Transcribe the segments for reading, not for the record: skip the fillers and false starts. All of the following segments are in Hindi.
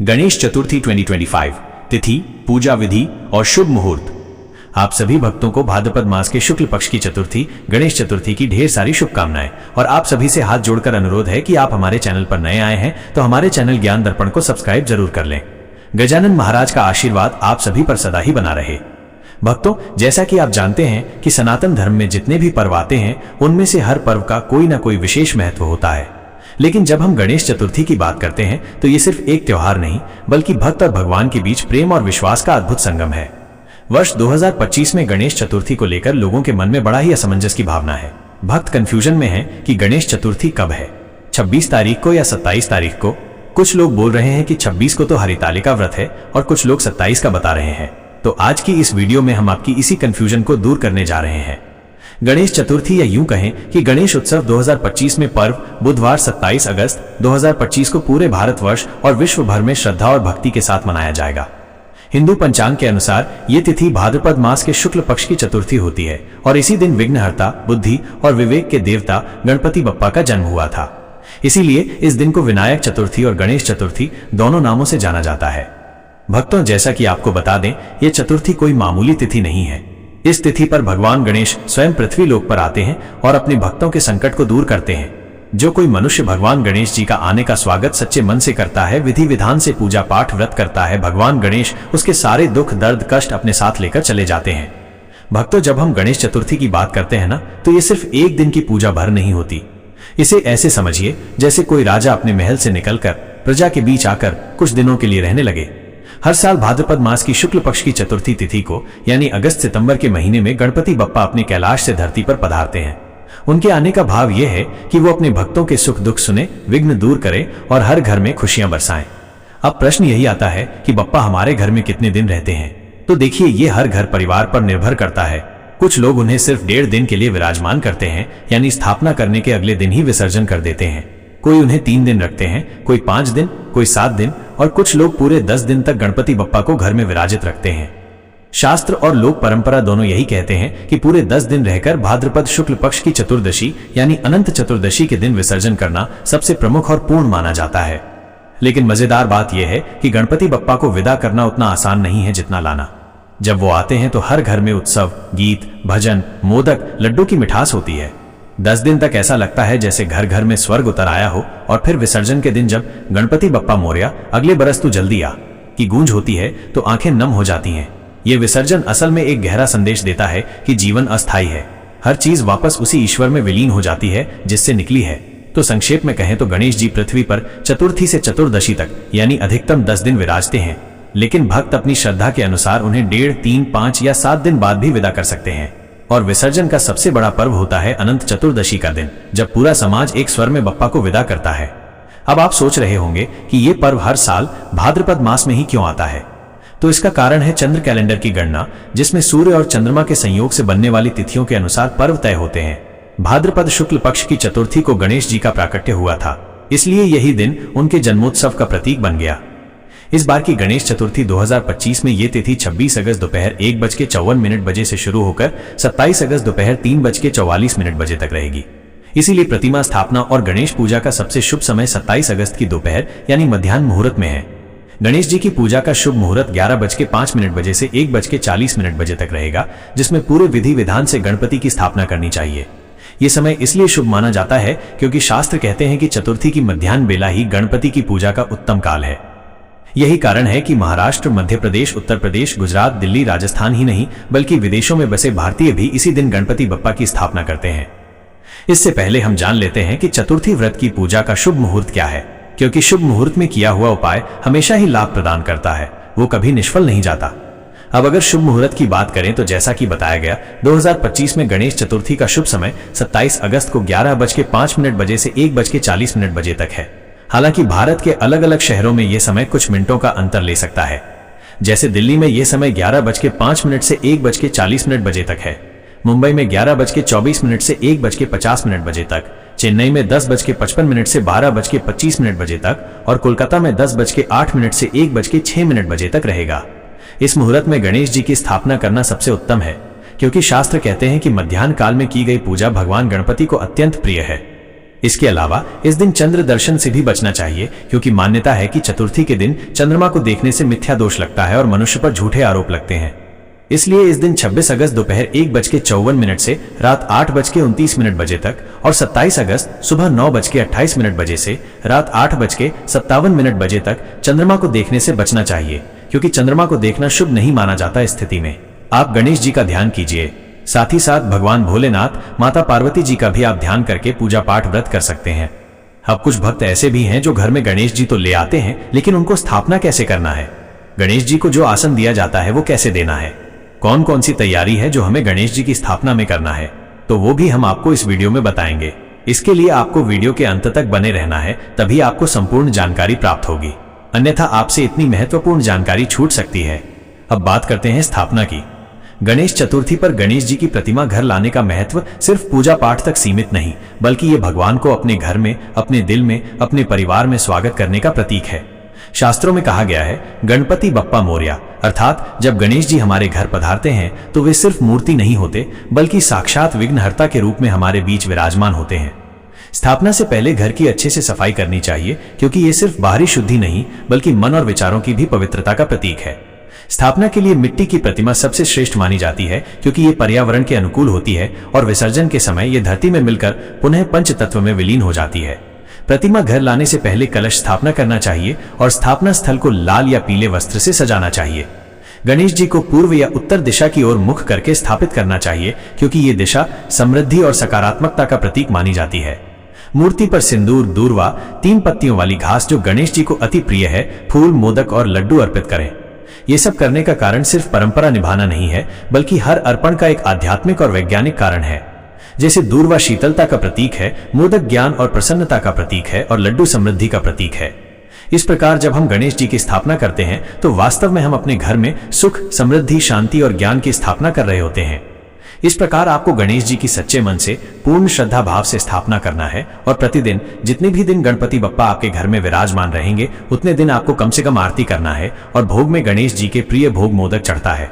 गणेश चतुर्थी 2025 तिथि, पूजा विधि और शुभ मुहूर्त। आप सभी भक्तों को भाद्रपद मास के शुक्ल पक्ष की चतुर्थी गणेश चतुर्थी की ढेर सारी शुभकामनाएं। और आप सभी से हाथ जोड़कर अनुरोध है कि आप हमारे चैनल पर नए आए हैं तो हमारे चैनल ज्ञान दर्पण को सब्सक्राइब जरूर कर लें। गजानन महाराज का आशीर्वाद आप सभी पर सदा ही बना रहे। भक्तों, जैसा कि आप जानते हैं कि सनातन धर्म में जितने भी पर्व आते हैं उनमें से हर पर्व का कोई ना कोई विशेष महत्व होता है। लेकिन जब हम गणेश चतुर्थी की बात करते हैं तो ये सिर्फ एक त्योहार नहीं बल्कि भक्त और भगवान के बीच प्रेम और विश्वास का अद्भुत संगम है। वर्ष 2025 में गणेश चतुर्थी को लेकर लोगों के मन में बड़ा ही असमंजस की भावना है। भक्त कंफ्यूजन में हैं कि गणेश चतुर्थी कब है, 26 तारीख को या 27 तारीख को। कुछ लोग बोल रहे हैं कि 26 को तो हरितालिका व्रत है और कुछ लोग 27 का बता रहे हैं। तो आज की इस वीडियो में हम आपकी इसी कंफ्यूजन को दूर करने जा रहे हैं। गणेश चतुर्थी या यूं कहें कि गणेश उत्सव 2025 में पर्व बुधवार 27 अगस्त 2025 को पूरे भारतवर्ष और विश्व भर में श्रद्धा और भक्ति के साथ मनाया जाएगा। हिंदू पंचांग के अनुसार ये तिथि भाद्रपद मास के शुक्ल पक्ष की चतुर्थी होती है और इसी दिन विघ्नहर्ता, बुद्धि और विवेक के देवता गणपति बप्पा का जन्म हुआ था। इसीलिए इस दिन को विनायक चतुर्थी और गणेश चतुर्थी दोनों नामों से जाना जाता है। भक्तों, जैसा कि आपको बता दें, ये चतुर्थी कोई मामूली तिथि नहीं है। इस तिथि पर भगवान गणेश स्वयं पृथ्वी लोक पर आते हैं और अपने भक्तों के संकट को दूर करते हैं। जो कोई मनुष्य भगवान गणेश जी का आने का स्वागत सच्चे मन से करता है, विधि विधान से पूजा पाठ व्रत करता है, भगवान गणेश उसके सारे दुख दर्द कष्ट अपने साथ लेकर चले जाते हैं। भक्तों, जब हम गणेश चतुर्थी की बात करते हैं ना, तो ये सिर्फ एक दिन की पूजा भर नहीं होती। इसे ऐसे समझिए जैसे कोई राजा अपने महल से निकलकर प्रजा के बीच आकर कुछ दिनों के लिए रहने लगे। हर साल भाद्रपद मास की शुक्ल पक्ष की चतुर्थी तिथि को यानी अगस्त सितंबर के महीने में गणपति बप्पा अपने कैलाश से धरती पर पधारते हैं। उनके आने का भाव यह है कि वो अपने भक्तों के सुख दुख सुने, विघ्न दूर करे और हर घर में खुशियां बरसाएं। अब प्रश्न यही आता है कि बप्पा हमारे घर में कितने दिन रहते हैं? तो देखिए, ये हर घर परिवार पर निर्भर करता है। कुछ लोग उन्हें सिर्फ 1.5 दिन के लिए विराजमान करते हैं, यानी स्थापना करने के अगले दिन ही विसर्जन कर देते हैं। कोई उन्हें 3 दिन रखते हैं, कोई 5 दिन, कोई 7 दिन और कुछ लोग पूरे 10 दिन तक गणपति बप्पा को घर में विराजित रखते हैं। शास्त्र और लोक परंपरा दोनों यही कहते हैं कि पूरे 10 दिन रहकर भाद्रपद शुक्ल पक्ष की चतुर्दशी यानी अनंत चतुर्दशी के दिन विसर्जन करना सबसे प्रमुख और पूर्ण माना जाता है। लेकिन मजेदार बात यह है कि गणपति बप्पा को विदा करना उतना आसान नहीं है जितना लाना। जब वो आते हैं तो हर घर में उत्सव, गीत, भजन, मोदक, लड्डू की मिठास होती है। 10 दिन तक ऐसा लगता है जैसे घर घर में स्वर्ग उतर आया हो। और फिर विसर्जन के दिन जब गणपति बप्पा मोरया अगले बरस तू जल्दी आ की गूंज होती है तो आंखें नम हो जाती हैं। ये विसर्जन असल में एक गहरा संदेश देता है कि जीवन अस्थायी है, हर चीज वापस उसी ईश्वर में विलीन हो जाती है जिससे निकली है। तो संक्षेप में कहें तो गणेश जी पृथ्वी पर चतुर्थी से चतुर्दशी तक यानी अधिकतम 10 दिन विराजते हैं। लेकिन भक्त अपनी श्रद्धा के अनुसार उन्हें 1.5, 3, 5 या 7 दिन बाद भी विदा कर सकते हैं। और विसर्जन का सबसे बड़ा पर्व होता है अनंत चतुर्दशी का दिन, जब पूरा समाज एक स्वर में बप्पा को विदा करता है। अब आप सोच रहे होंगे कि ये पर्व हर साल भाद्रपद मास में ही क्यों आता है? तो इसका कारण है चंद्र कैलेंडर की गणना, जिसमें सूर्य और चंद्रमा के संयोग से बनने वाली तिथियों के अनुसार पर्व तय होते हैं। भाद्रपद शुक्ल पक्ष की चतुर्थी को गणेश जी का प्राकट्य हुआ था, इसलिए यही दिन उनके जन्मोत्सव का प्रतीक बन गया। इस बार की गणेश चतुर्थी 2025 में ये तिथि 26 अगस्त दोपहर 1:54 बजे से शुरू होकर 27 अगस्त दोपहर 3:44 बजे तक रहेगी। इसीलिए प्रतिमा स्थापना और गणेश पूजा का सबसे शुभ समय 27 अगस्त की दोपहर यानी मध्याह्न मुहूर्त में है। गणेश जी की पूजा का शुभ मुहूर्त 11:05 बजे से 1:40 बजे तक रहेगा, जिसमें पूरे विधि विधान से गणपति की स्थापना करनी चाहिए। ये समय इसलिए शुभ माना जाता है क्योंकि शास्त्र कहते हैं कि चतुर्थी की मध्याह्न बेला ही गणपति की पूजा का उत्तम काल है। यही कारण है कि महाराष्ट्र, मध्य प्रदेश, उत्तर प्रदेश, गुजरात, दिल्ली, राजस्थान ही नहीं बल्कि विदेशों में बसे भारतीय भी इसी दिन गणपति बप्पा की स्थापना करते हैं। इससे पहले हम जान लेते हैं कि चतुर्थी व्रत की पूजा का शुभ मुहूर्त क्या है, क्योंकि शुभ मुहूर्त में किया हुआ उपाय हमेशा ही लाभ प्रदान करता है, वो कभी निष्फल नहीं जाता। अब अगर शुभ मुहूर्त की बात करें तो जैसा कि बताया गया 2025 में गणेश चतुर्थी का शुभ समय 27 अगस्त को 11:05 बजे से 1:40 बजे तक है। हालांकि भारत के अलग अलग शहरों में यह समय कुछ मिनटों का अंतर ले सकता है। जैसे दिल्ली में यह समय 11:05 से 1:40 बजे तक है, मुंबई में 11:24 से 1:50 बजे तक, चेन्नई में 10:55 से 12:25 बजे तक और कोलकाता में 10:08 से 1:06 बजे तक रहेगा। इस मुहूर्त में गणेश जी की स्थापना करना सबसे उत्तम है, क्योंकि शास्त्र कहते हैं कि मध्याह्न काल में की गई पूजा भगवान गणपति को अत्यंत प्रिय है। इसके अलावा इस दिन चंद्र दर्शन से भी बचना चाहिए, क्योंकि मान्यता है कि चतुर्थी के दिन चंद्रमा को देखने से मिथ्या दोष लगता है और मनुष्य पर झूठे आरोप लगते हैं। इसलिए इस दिन 26 अगस्त दोपहर 1:54 से रात 8:29 बजे तक और 27 अगस्त सुबह 9:28 बजे से रात 8:57 बजे तक चंद्रमा को देखने से बचना चाहिए, क्योंकि चंद्रमा को देखना शुभ नहीं माना जाता। इस स्थिति में आप गणेश जी का ध्यान कीजिए। साथ ही साथ भगवान भोलेनाथ, माता पार्वती जी का भी आप ध्यान करके पूजा पाठ व्रत कर सकते हैं। अब कुछ भक्त ऐसे भी हैं जो घर में गणेश जी तो ले आते हैं, लेकिन उनको स्थापना कैसे करना है, गणेश जी को जो आसन दिया जाता है वो कैसे देना है, कौन कौन सी तैयारी है जो हमें गणेश जी की स्थापना में करना है, तो वो भी हम आपको इस वीडियो में बताएंगे। इसके लिए आपको वीडियो के अंत तक बने रहना है, तभी आपको संपूर्ण जानकारी प्राप्त होगी, अन्यथा आपसे इतनी महत्वपूर्ण जानकारी छूट सकती है। अब बात करते हैं स्थापना की। गणेश चतुर्थी पर गणेश जी की प्रतिमा घर लाने का महत्व सिर्फ पूजा पाठ तक सीमित नहीं, बल्कि ये भगवान को अपने घर में, अपने दिल में, अपने परिवार में स्वागत करने का प्रतीक है। शास्त्रों में कहा गया है, गणपति बप्पा मोरया, अर्थात जब गणेश जी हमारे घर पधारते हैं तो वे सिर्फ मूर्ति नहीं होते, बल्कि साक्षात विघ्नहर्ता के रूप में हमारे बीच विराजमान होते हैं। स्थापना से पहले घर की अच्छे से सफाई करनी चाहिए, क्योंकि ये सिर्फ बाहरी शुद्धि नहीं, बल्कि मन और विचारों की भी पवित्रता का प्रतीक है। स्थापना के लिए मिट्टी की प्रतिमा सबसे श्रेष्ठ मानी जाती है, क्योंकि ये पर्यावरण के अनुकूल होती है और विसर्जन के समय ये धरती में मिलकर पुनः पंच तत्व में विलीन हो जाती है। प्रतिमा घर लाने से पहले कलश स्थापना करना चाहिए और स्थापना स्थल को लाल या पीले वस्त्र से सजाना चाहिए। गणेश जी को पूर्व या उत्तर दिशा की ओर मुख करके स्थापित करना चाहिए, क्योंकि ये दिशा समृद्धि और सकारात्मकता का प्रतीक मानी जाती है। मूर्ति पर सिंदूर, दूर्वा, 3 पत्तियों वाली घास जो गणेश जी को अति प्रिय है, फूल, मोदक और लड्डू अर्पित करें। ये सब करने का कारण सिर्फ परंपरा निभाना नहीं है, बल्कि हर अर्पण का एक आध्यात्मिक और वैज्ञानिक कारण है। जैसे दूर्वा शीतलता का प्रतीक है, मोदक ज्ञान और प्रसन्नता का प्रतीक है और लड्डू समृद्धि का प्रतीक है। इस प्रकार जब हम गणेश जी की स्थापना करते हैं तो वास्तव में हम अपने घर में सुख, समृद्धि, शांति और ज्ञान की स्थापना कर रहे होते हैं। इस प्रकार आपको गणेश जी की सच्चे मन से, पूर्ण श्रद्धा भाव से स्थापना करना है और प्रतिदिन जितने भी दिन गणपति बप्पा आपके घर में विराजमान रहेंगे, उतने दिन आपको कम से कम आरती करना है और भोग में गणेश जी के प्रिय भोग मोदक चढ़ता है।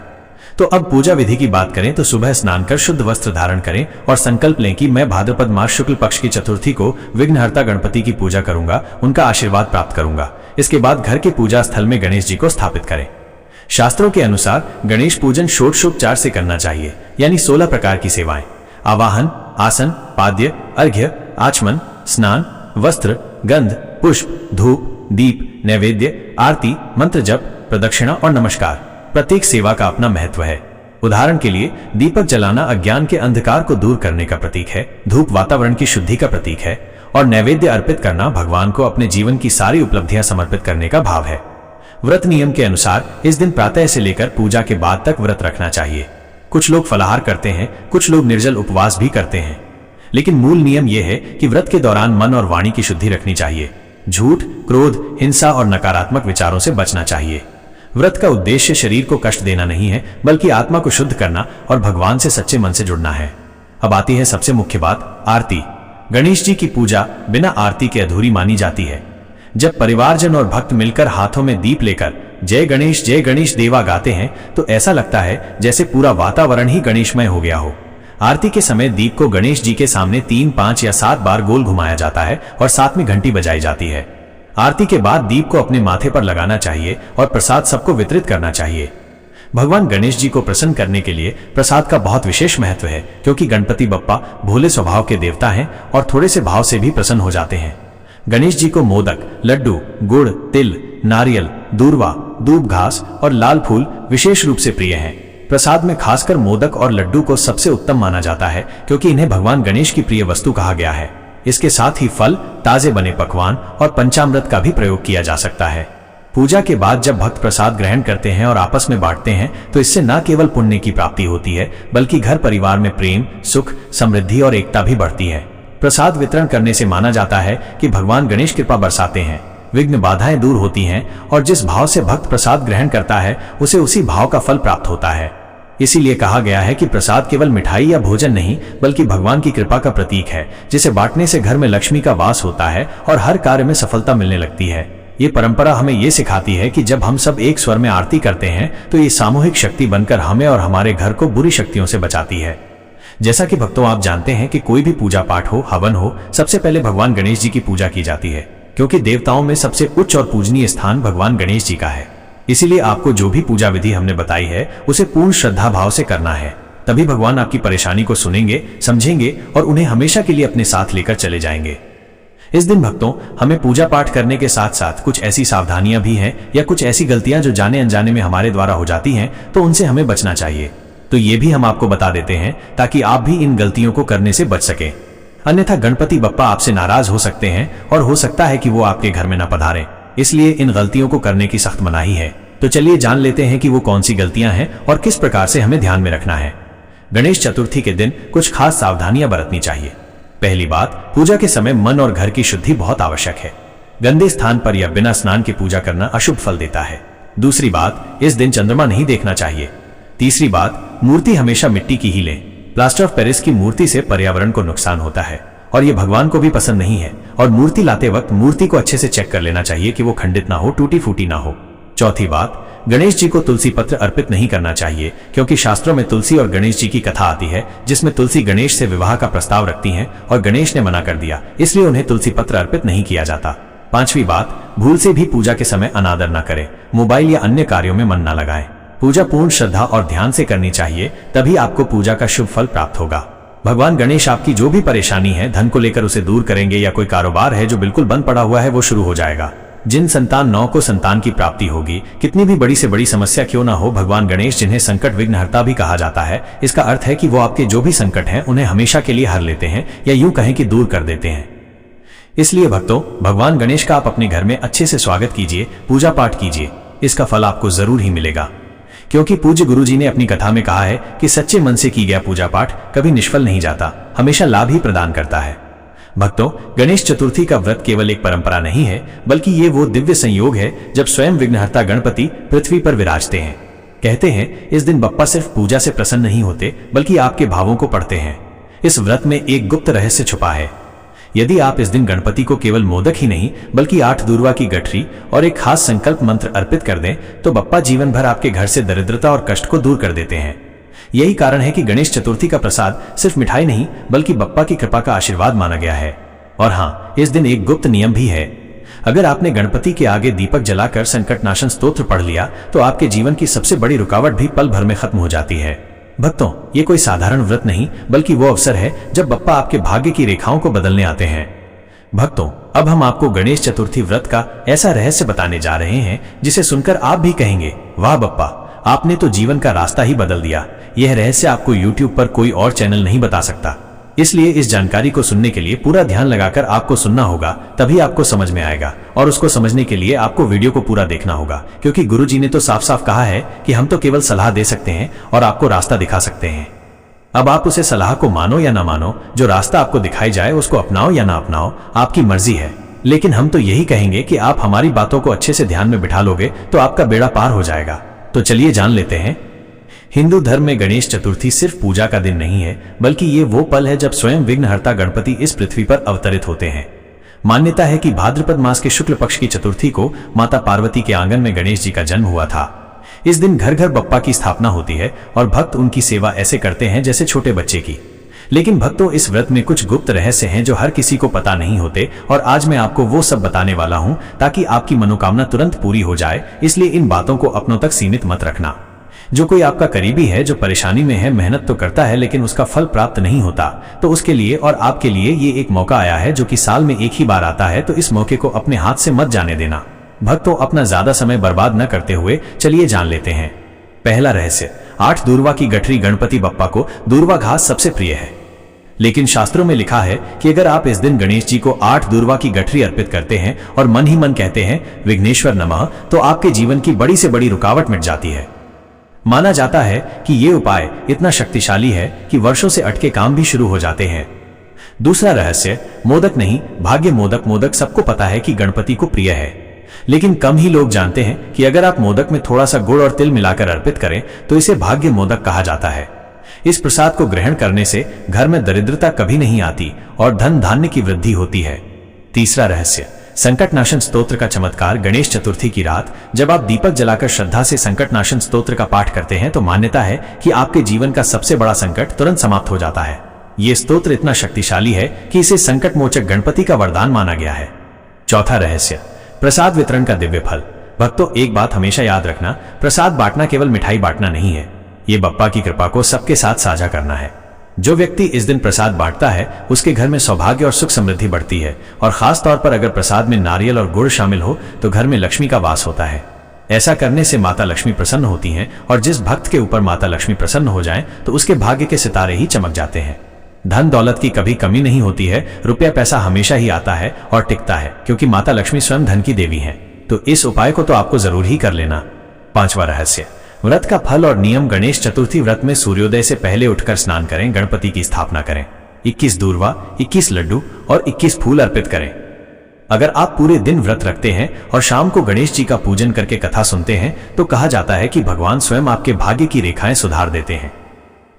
तो अब पूजा विधि की बात करें तो सुबह स्नान कर शुद्ध वस्त्र धारण करें और संकल्प लें कि मैं भाद्रपद मास शुक्ल पक्ष की चतुर्थी को विघ्नहर्ता गणपति की पूजा करूंगा, उनका आशीर्वाद प्राप्त करूंगा। इसके बाद घर के पूजा स्थल में गणेश जी को स्थापित करें। शास्त्रों के अनुसार गणेश पूजन षोडशोपचार से करना चाहिए, यानी 16 प्रकार की सेवाएं: आवाहन, आसन, पाद्य, अर्घ्य, आचमन, स्नान, वस्त्र, गंध, पुष्प, धूप, दीप, नैवेद्य, आरती, मंत्र जप, प्रदक्षिणा और नमस्कार। प्रत्येक सेवा का अपना महत्व है। उदाहरण के लिए दीपक जलाना अज्ञान के अंधकार को दूर करने का प्रतीक है, धूप वातावरण की शुद्धि का प्रतीक है और नैवेद्य अर्पित करना भगवान को अपने जीवन की सारी उपलब्धियां समर्पित करने का भाव है। व्रत नियम के अनुसार इस दिन प्रातः से लेकर पूजा के बाद तक व्रत रखना चाहिए। कुछ लोग फलाहार करते हैं, कुछ लोग निर्जल उपवास भी करते हैं, लेकिन मूल नियम यह है कि व्रत के दौरान मन और वाणी की शुद्धि रखनी चाहिए। झूठ, क्रोध, हिंसा और नकारात्मक विचारों से बचना चाहिए। व्रत का उद्देश्य शरीर को कष्ट देना नहीं है, बल्कि आत्मा को शुद्ध करना और भगवान से सच्चे मन से जुड़ना है। अब आती है सबसे मुख्य बात, आरती। गणेश जी की पूजा बिना आरती के अधूरी मानी जाती है। जब परिवारजन और भक्त मिलकर हाथों में दीप लेकर जय गणेश देवा गाते हैं तो ऐसा लगता है जैसे पूरा वातावरण ही गणेशमय हो गया हो। आरती के समय दीप को गणेश जी के सामने 3, 5 या 7 बार गोल घुमाया जाता है और साथ में घंटी बजाई जाती है। आरती के बाद दीप को अपने माथे पर लगाना चाहिए और प्रसाद सबको वितरित करना चाहिए। भगवान गणेश जी को प्रसन्न करने के लिए प्रसाद का बहुत विशेष महत्व है, क्योंकि गणपति बप्पा भोले स्वभाव के देवता हैं और थोड़े से भाव से भी प्रसन्न हो जाते हैं। गणेश जी को मोदक, लड्डू, गुड़, तिल, नारियल, दूर्वा, दूब घास और लाल फूल विशेष रूप से प्रिय हैं। प्रसाद में खासकर मोदक और लड्डू को सबसे उत्तम माना जाता है, क्योंकि इन्हें भगवान गणेश की प्रिय वस्तु कहा गया है। इसके साथ ही फल, ताजे बने पकवान और पंचामृत का भी प्रयोग किया जा सकता है। पूजा के बाद जब भक्त प्रसाद ग्रहण करते हैं और आपस में बांटते हैं तो इससे न केवल पुण्य की प्राप्ति होती है, बल्कि घर परिवार में प्रेम, सुख, समृद्धि और एकता भी बढ़ती है। प्रसाद वितरण करने से माना जाता है कि भगवान गणेश कृपा बरसाते हैं, विघ्न बाधाएं दूर होती हैं और जिस भाव से भक्त प्रसाद ग्रहण करता है उसे उसी भाव का फल प्राप्त होता है। इसीलिए कहा गया है कि प्रसाद केवल मिठाई या भोजन नहीं, बल्कि भगवान की कृपा का प्रतीक है, जिसे बांटने से घर में लक्ष्मी का वास होता है और हर कार्य में सफलता मिलने लगती है। ये परंपरा हमें ये सिखाती है कि जब हम सब एक स्वर में आरती करते हैं तो ये सामूहिक शक्ति बनकर हमें और हमारे घर को बुरी शक्तियों से बचाती है। जैसा कि भक्तों आप जानते हैं कि कोई भी पूजा पाठ हो, हवन हो, सबसे पहले भगवान गणेश जी की पूजा की जाती है, क्योंकि देवताओं में सबसे उच्च और पूजनीय स्थान भगवान गणेश जी का है। इसीलिए आपको जो भी पूजा विधि हमने बताई है उसे पूर्ण श्रद्धा भाव से करना है, तभी भगवान आपकी परेशानी को सुनेंगे, समझेंगे और उन्हें हमेशा के लिए अपने साथ लेकर चले जाएंगे। इस दिन भक्तों हमें पूजा पाठ करने के साथ साथ कुछ ऐसी सावधानियां भी हैं या कुछ ऐसी गलतियां जो जाने अनजाने में हमारे द्वारा हो जाती हैं, तो उनसे हमें बचना चाहिए। तो ये भी हम आपको बता देते हैं ताकि आप भी इन गलतियों को करने से बच सकें। अन्यथा गणपति बप्पा आपसे नाराज हो सकते हैं और हो सकता है कि वो आपके घर में न पधारें। इसलिए इन गलतियों को करने की सख्त मनाही है। तो चलिए जान लेते हैं कि वो कौन सी गलतियां हैं और किस प्रकार से हमें ध्यान में रखना है। गणेश चतुर्थी के दिन कुछ खास सावधानियां बरतनी चाहिए। पहली बात, पूजा के समय मन और घर की शुद्धि बहुत आवश्यक है। गंदे स्थान पर या बिना स्नान के पूजा करना अशुभ फल देता है। दूसरी बात, इस दिन चंद्रमा नहीं देखना चाहिए। तीसरी बात, मूर्ति हमेशा मिट्टी की ही लें। प्लास्टर ऑफ पेरिस की मूर्ति से पर्यावरण को नुकसान होता है और ये भगवान को भी पसंद नहीं है। और मूर्ति लाते वक्त मूर्ति को अच्छे से चेक कर लेना चाहिए कि वो खंडित ना हो, टूटी फूटी ना हो। चौथी बात, गणेश जी को तुलसी पत्र अर्पित नहीं करना चाहिए, क्योंकि शास्त्रों में तुलसी और गणेश जी की कथा आती है, जिसमें तुलसी गणेश से विवाह का प्रस्ताव रखती हैं और गणेश ने मना कर दिया, इसलिए उन्हें तुलसी पत्र अर्पित नहीं किया जाता। पांचवी बात, भूल से भी पूजा के समय अनादर न करें, मोबाइल या अन्य कार्यों में मन न लगाएं। पूजा पूर्ण श्रद्धा और ध्यान से करनी चाहिए, तभी आपको पूजा का शुभ फल प्राप्त होगा। भगवान गणेश आपकी जो भी परेशानी है, धन को लेकर उसे दूर करेंगे, या कोई कारोबार है जो बिल्कुल बंद पड़ा हुआ है वो शुरू हो जाएगा। जिन संतान नौ को संतान की प्राप्ति होगी, कितनी भी बड़ी से बड़ी समस्या क्यों ना हो, भगवान गणेश जिन्हें संकट विघ्नहर्ता भी कहा जाता है, इसका अर्थ है कि वो आपके जो भी संकट हैं उन्हें हमेशा के लिए हर लेते हैं, या यूं कहें कि दूर कर देते हैं। इसलिए भक्तों, भगवान गणेश का आप अपने घर में अच्छे से स्वागत कीजिए, पूजा पाठ कीजिए, इसका फल आपको जरूर ही मिलेगा। क्योंकि पूज्य गुरु जी ने अपनी कथा में कहा है कि सच्चे मन से की गया पूजा पाठ कभी निष्फल नहीं जाता, हमेशा लाभ ही प्रदान करता है। भक्तों, गणेश चतुर्थी का व्रत केवल एक परंपरा नहीं है, बल्कि ये वो दिव्य संयोग है जब स्वयं विघ्नहर्ता गणपति पृथ्वी पर विराजते हैं। कहते हैं इस दिन बप्पा सिर्फ पूजा से प्रसन्न नहीं होते, बल्कि आपके भावों को पढ़ते हैं। इस व्रत में एक गुप्त रहस्य छुपा है। यदि आप इस दिन गणपति को केवल मोदक ही नहीं बल्कि 8 दूर्वा की गठरी और एक खास संकल्प मंत्र अर्पित कर दें, तो बप्पा जीवन भर आपके घर से दरिद्रता और कष्ट को दूर कर देते हैं। यही कारण है कि गणेश चतुर्थी का प्रसाद सिर्फ मिठाई नहीं, बल्कि बप्पा की कृपा का आशीर्वाद माना गया है। और हाँ, इस दिन एक गुप्त नियम भी है। अगर आपने गणपति के आगे दीपक जलाकर संकटनाशन स्तोत्र पढ़ लिया, तो आपके जीवन की सबसे बड़ी रुकावट भी पल भर में खत्म हो जाती है। भक्तों, ये कोई साधारण व्रत नहीं, बल्कि वो अवसर है जब बप्पा आपके भाग्य की रेखाओं को बदलने आते हैं। भक्तों, अब हम आपको गणेश चतुर्थी व्रत का ऐसा रहस्य बताने जा रहे हैं जिसे सुनकर आप भी कहेंगे, वाह बप्पा, आपने तो जीवन का रास्ता ही बदल दिया। यह रहस्य आपको YouTube पर कोई और चैनल नहीं बता सकता। इसलिए इस जानकारी को सुनने के लिए पूरा ध्यान लगाकर आपको सुनना होगा, तभी आपको समझ में आएगा। और उसको समझने के लिए आपको वीडियो को पूरा देखना होगा, क्योंकि गुरुजी ने तो साफ साफ कहा है कि हम तो केवल सलाह दे सकते हैं और आपको रास्ता दिखा सकते हैं। अब आप उसे सलाह को मानो या ना मानो, जो रास्ता आपको दिखाई जाए उसको अपनाओ या ना अपनाओ, आपकी मर्जी है। लेकिन हम तो यही कहेंगे कि आप हमारी बातों को अच्छे से ध्यान में बिठा लोगे तो आपका बेड़ा पार हो जाएगा। तो चलिए जान लेते हैं। हिंदू धर्म में गणेश चतुर्थी सिर्फ पूजा का दिन नहीं है, बल्कि ये वो पल है जब स्वयं विघ्नहर्ता गणपति इस पृथ्वी पर अवतरित होते हैं। मान्यता है कि भाद्रपद मास के शुक्ल पक्ष की चतुर्थी को माता पार्वती के आंगन में गणेश जी का जन्म हुआ था। इस दिन घर घर बप्पा की स्थापना होती है और भक्त उनकी सेवा ऐसे करते हैं जैसे छोटे बच्चे की। लेकिन भक्तों, इस व्रत में कुछ गुप्त रहस्य हैं जो हर किसी को पता नहीं होते, और आज मैं आपको वो सब बताने वाला हूं ताकि आपकी मनोकामना तुरंत पूरी हो जाए। इसलिए इन बातों को अपनों तक सीमित मत रखना। जो कोई आपका करीबी है, जो परेशानी में है, मेहनत तो करता है लेकिन उसका फल प्राप्त नहीं होता, तो उसके लिए और आपके लिए ये एक मौका आया है जो कि साल में एक ही बार आता है। तो इस मौके को अपने हाथ से मत जाने देना। भक्तों, अपना ज्यादा समय बर्बाद न करते हुए चलिए जान लेते हैं। पहला रहस्य, 8 दूर्वा की गठरी। गणपति बप्पा को दूर्वा घास सबसे प्रिय है, लेकिन शास्त्रों में लिखा है कि अगर आप इस दिन गणेश जी को 8 दूर्वा की गठरी अर्पित करते हैं और मन ही मन कहते हैं विघ्नेश्वर नमः, तो आपके जीवन की बड़ी से बड़ी रुकावट मिट जाती है। माना जाता है कि ये उपाय इतना शक्तिशाली है कि वर्षों से अटके काम भी शुरू हो जाते हैं। दूसरा रहस्य, मोदक नहीं, भाग्य मोदक। मोदक सबको पता है कि गणपति को प्रिय है, लेकिन कम ही लोग जानते हैं कि अगर आप मोदक में थोड़ा सा गुड़ और तिल मिलाकर अर्पित करें तो इसे भाग्य मोदक कहा जाता है। इस प्रसाद को ग्रहण करने से घर में दरिद्रता कभी नहीं आती और धन धान्य की वृद्धि होती है। तीसरा रहस्य, संकटनाशन स्तोत्र का चमत्कार। गणेश चतुर्थी की रात जब आप दीपक जलाकर श्रद्धा से संकटनाशन स्तोत्र का पाठ करते हैं तो मान्यता है कि आपके जीवन का सबसे बड़ा संकट तुरंत समाप्त हो जाता है। ये स्तोत्र इतना शक्तिशाली है कि इसे संकट मोचक गणपति का वरदान माना गया है। चौथा रहस्य, प्रसाद वितरण का दिव्य फल। भक्तों, एक बात हमेशा याद रखना, प्रसाद बांटना केवल मिठाई बांटना नहीं है, ये बप्पा की कृपा को सबके साथ साझा करना है। जो व्यक्ति इस दिन प्रसाद बांटता है उसके घर में सौभाग्य और सुख समृद्धि बढ़ती है, और खास तौर पर अगर प्रसाद में नारियल और गुड़ शामिल हो तो घर में लक्ष्मी का वास होता है। ऐसा करने से माता लक्ष्मी प्रसन्न होती हैं, और जिस भक्त के ऊपर माता लक्ष्मी प्रसन्न हो जाएं तो उसके भाग्य के सितारे ही चमक जाते हैं। धन दौलत की कभी कमी नहीं होती है, रुपया पैसा हमेशा ही आता है और टिकता है, क्योंकि माता लक्ष्मी स्वयं धन की देवी हैं। तो इस उपाय को तो आपको जरूर ही कर लेना। पांचवा रहस्य, व्रत का फल और नियम। गणेश चतुर्थी व्रत में सूर्योदय से पहले उठकर स्नान करें, गणपति की स्थापना करें, 21 दूर्वा, 21 लड्डू और 21 फूल अर्पित करें। अगर आप पूरे दिन व्रत रखते हैं और शाम को गणेश जी का पूजन करके कथा सुनते हैं तो कहा जाता है कि भगवान स्वयं आपके भाग्य की रेखाएं सुधार देते हैं।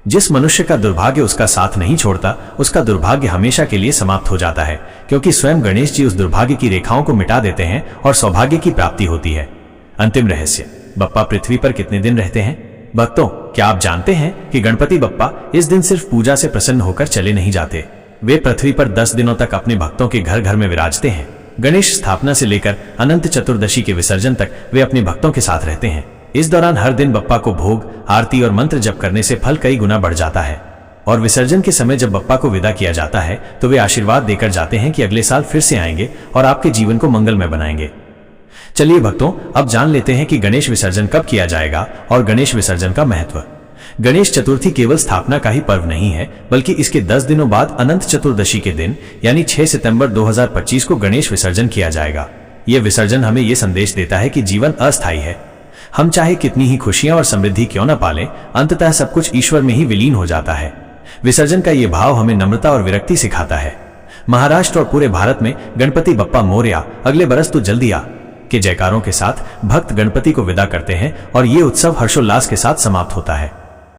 जिस मनुष्य का दुर्भाग्य उसका साथ नहीं छोड़ता उसका दुर्भाग्य हमेशा के लिए समाप्त हो जाता है, क्योंकि स्वयं गणेश जी उस दुर्भाग्य की रेखाओं को मिटा देते हैं और सौभाग्य की प्राप्ति होती है। अंतिम रहस्य, बप्पा पृथ्वी पर कितने दिन रहते हैं? भक्तों, क्या आप जानते हैं कि गणपति बप्पा इस दिन सिर्फ पूजा से प्रसन्न होकर चले नहीं जाते, वे पृथ्वी पर 10 दिनों तक अपने भक्तों के घर घर में विराजते हैं। गणेश स्थापना से लेकर अनंत चतुर्दशी के विसर्जन तक वे अपने भक्तों के साथ रहते हैं। इस दौरान हर दिन बप्पा को भोग, आरती और मंत्र जप करने से फल कई गुना बढ़ जाता है, और विसर्जन के समय जब बप्पा को विदा किया जाता है तो वे आशीर्वाद देकर जाते हैं कि अगले साल फिर से आएंगे और आपके जीवन को मंगलमय बनाएंगे। चलिए भक्तों, अब जान लेते हैं कि गणेश विसर्जन कब किया जाएगा और गणेश विसर्जन का महत्व। गणेश चतुर्थी केवल स्थापना का ही पर्व नहीं है, बल्कि इसके 10 दिनों बाद अनंत चतुर्दशी के दिन यानी 6 सितंबर 2025 को गणेश विसर्जन किया जाएगा। यह विसर्जन हमें यह संदेश देता है कि जीवन अस्थायी है। हम चाहे कितनी ही खुशियां और समृद्धि क्यों न पालें, अंततः सब कुछ ईश्वर में ही विलीन हो जाता है। विसर्जन का ये भाव हमें नम्रता और विरक्ति सिखाता है। महाराष्ट्र और पूरे भारत में गणपति बप्पा मोरया, अगले बरस तो जल्दी आ के जयकारों के साथ भक्त गणपति को विदा करते हैं और ये उत्सव हर्षोल्लास के साथ समाप्त होता है।